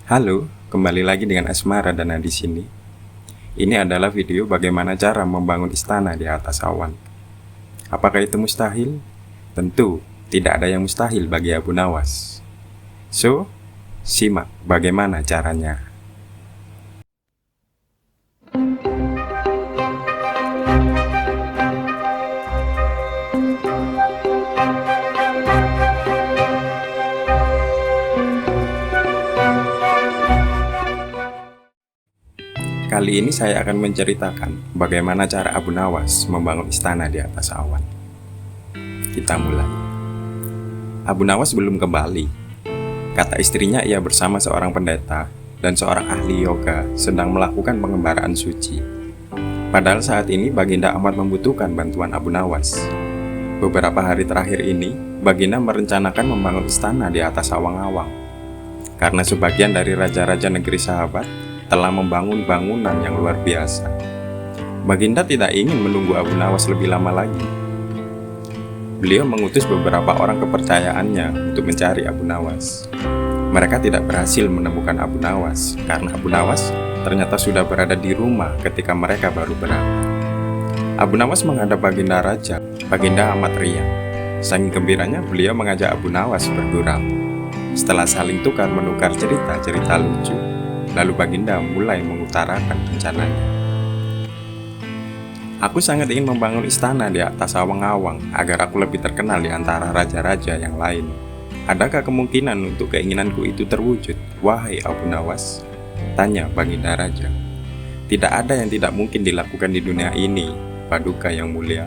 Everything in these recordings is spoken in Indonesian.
Halo, kembali lagi dengan Asmara dan di sini. Ini adalah video bagaimana cara membangun istana di atas awan. Apakah itu mustahil? Tentu, tidak ada yang mustahil bagi Abu Nawas. So, simak bagaimana caranya. Kali ini saya akan menceritakan bagaimana cara Abu Nawas membangun istana di atas awan. Kita mulai. Abu Nawas belum kembali. Kata istrinya ia bersama seorang pendeta dan seorang ahli yoga sedang melakukan pengembaraan suci. Padahal saat ini Baginda amat membutuhkan bantuan Abu Nawas. Beberapa hari terakhir ini, Baginda merencanakan membangun istana di atas awang-awang. Karena sebagian dari raja-raja negeri sahabat telah membangun bangunan yang luar biasa. Baginda tidak ingin menunggu Abu Nawas lebih lama lagi. Beliau mengutus beberapa orang kepercayaannya untuk mencari Abu Nawas. Mereka tidak berhasil menemukan Abu Nawas karena Abu Nawas ternyata sudah berada di rumah ketika mereka baru berangkat. Abu Nawas menghadap Baginda Raja. Baginda amat riang. Saking gembiranya beliau mengajak Abu Nawas bergurau. Setelah saling tukar-menukar cerita-cerita lucu, lalu Baginda mulai mengutarakan rencananya. Aku sangat ingin membangun istana di atas awang-awang agar aku lebih terkenal di antara raja-raja yang lain. Adakah kemungkinan untuk keinginanku itu terwujud, wahai Abu Nawas? Tanya Baginda Raja. Tidak ada yang tidak mungkin dilakukan di dunia ini, Paduka yang mulia.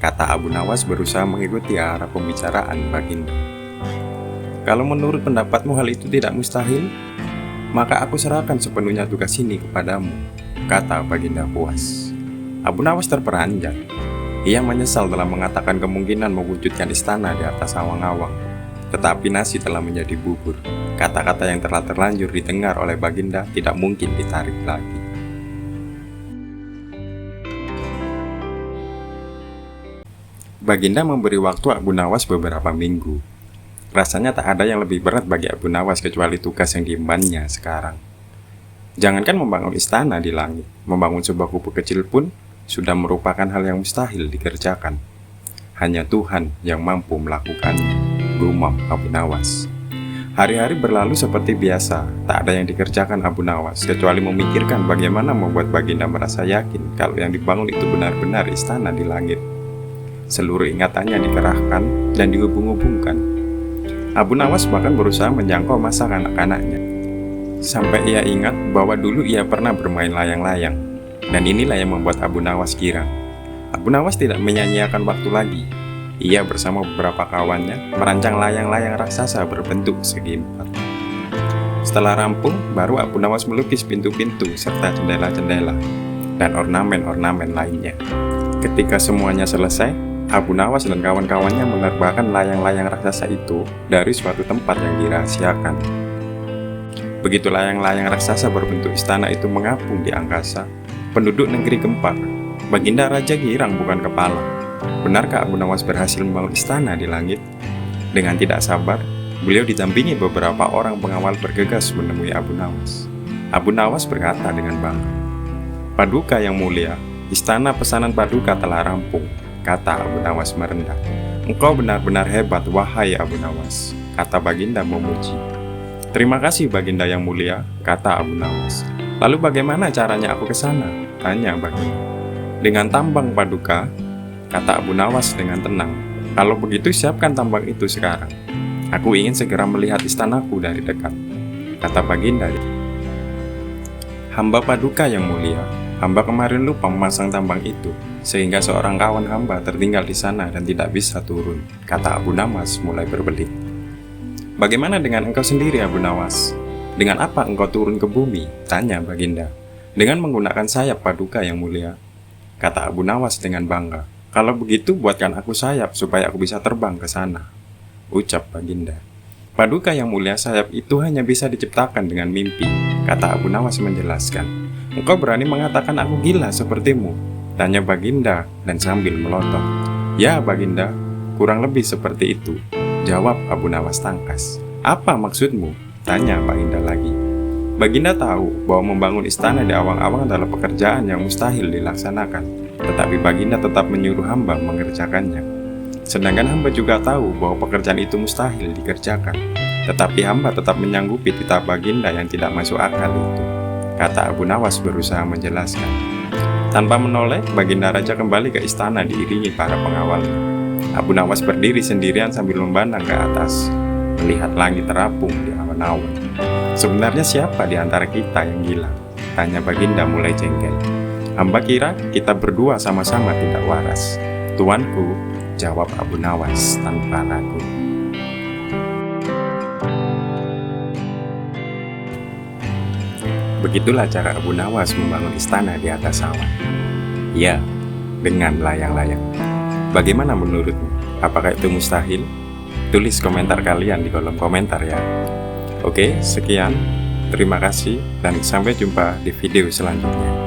Kata Abu Nawas berusaha mengikuti arah pembicaraan Baginda. Kalau menurut pendapatmu hal itu tidak mustahil, maka aku serahkan sepenuhnya tugas ini kepadamu, kata Baginda puas. Abu Nawas terperanjat. Ia menyesal telah mengatakan kemungkinan mewujudkan istana di atas awang-awang. Tetapi nasi telah menjadi bubur. Kata-kata yang telah terlanjur didengar oleh Baginda tidak mungkin ditarik lagi. Baginda memberi waktu Abu Nawas beberapa minggu. Rasanya tak ada yang lebih berat bagi Abu Nawas kecuali tugas yang diembannya sekarang. Jangankan membangun istana di langit, membangun sebuah kubu kecil pun sudah merupakan hal yang mustahil dikerjakan. Hanya Tuhan yang mampu melakukannya, gumam Abu Nawas. Hari-hari berlalu seperti biasa, tak ada yang dikerjakan Abu Nawas kecuali memikirkan bagaimana membuat Baginda merasa yakin kalau yang dibangun itu benar-benar istana di langit. Seluruh ingatannya dikerahkan dan dihubung-hubungkan. Abu Nawas bahkan berusaha menjangkau masa kanak-kanaknya. Sampai ia ingat bahwa dulu ia pernah bermain layang-layang. Dan inilah yang membuat Abu Nawas girang. Abu Nawas tidak menyia-nyiakan waktu lagi. Ia bersama beberapa kawannya merancang layang-layang raksasa berbentuk segi empat. Setelah rampung, baru Abu Nawas melukis pintu-pintu serta jendela-jendela dan ornamen-ornamen lainnya. Ketika semuanya selesai, Abu Nawas dan kawan-kawannya menerbangkan layang-layang raksasa itu dari suatu tempat yang dirahasiakan. Begitu layang-layang raksasa berbentuk istana itu mengapung di angkasa, penduduk negeri gempar. Baginda Raja girang bukan kepala. Benarkah Abu Nawas berhasil membangun istana di langit? Dengan tidak sabar, beliau didampingi beberapa orang pengawal bergegas menemui Abu Nawas. Abu Nawas berkata dengan bangga, "Paduka yang mulia, istana pesanan Paduka telah rampung," kata Abu Nawas merendah. "Engkau benar-benar hebat, wahai Abu Nawas," kata Baginda memuji. "Terima kasih Baginda yang mulia," kata Abu Nawas. "Lalu bagaimana caranya aku ke sana?" tanya Baginda. "Dengan tambang Paduka," kata Abu Nawas dengan tenang. "Kalau begitu siapkan tambang itu sekarang. Aku ingin segera melihat istanaku dari dekat," kata Baginda. "Hamba Paduka yang mulia, hamba kemarin lupa memasang tambang itu, sehingga seorang kawan hamba tertinggal di sana dan tidak bisa turun," kata Abu Nawas mulai berbelit. "Bagaimana dengan engkau sendiri, Abu Nawas? Dengan apa engkau turun ke bumi?" tanya Baginda. "Dengan menggunakan sayap Paduka yang mulia," kata Abu Nawas dengan bangga. "Kalau begitu buatkan aku sayap supaya aku bisa terbang ke sana," ucap Baginda. "Paduka yang mulia, sayap itu hanya bisa diciptakan dengan mimpi," kata Abu Nawas menjelaskan. "Engkau berani mengatakan aku gila sepertimu?" tanya Baginda dan sambil melotot. "Ya Baginda, kurang lebih seperti itu," jawab Abu Nawas tangkas. "Apa maksudmu?" Tanya Baginda lagi. Baginda tahu bahwa membangun istana di awang-awang adalah pekerjaan yang mustahil dilaksanakan, tetapi Baginda tetap menyuruh hamba mengerjakannya. Sedangkan hamba juga tahu bahwa pekerjaan itu mustahil dikerjakan, tetapi hamba tetap menyanggupi titah Baginda yang tidak masuk akal itu, kata Abu Nawas berusaha menjelaskan. Tanpa menoleh, Baginda Raja kembali ke istana diiringi para pengawalnya. Abu Nawas berdiri sendirian sambil memandang ke atas, melihat langit terapung di awan-awan. Sebenarnya siapa di antara kita yang gila? Tanya Baginda mulai jengkel. Hamba kira kita berdua sama-sama tidak waras. Tuanku, jawab Abu Nawas tanpa ragu. Begitulah cara Abu Nawas membangun istana di atas awan. Ya, dengan layang-layang. Bagaimana menurutmu? Apakah itu mustahil? Tulis komentar kalian di kolom komentar ya. Oke, sekian. Terima kasih dan sampai jumpa di video selanjutnya.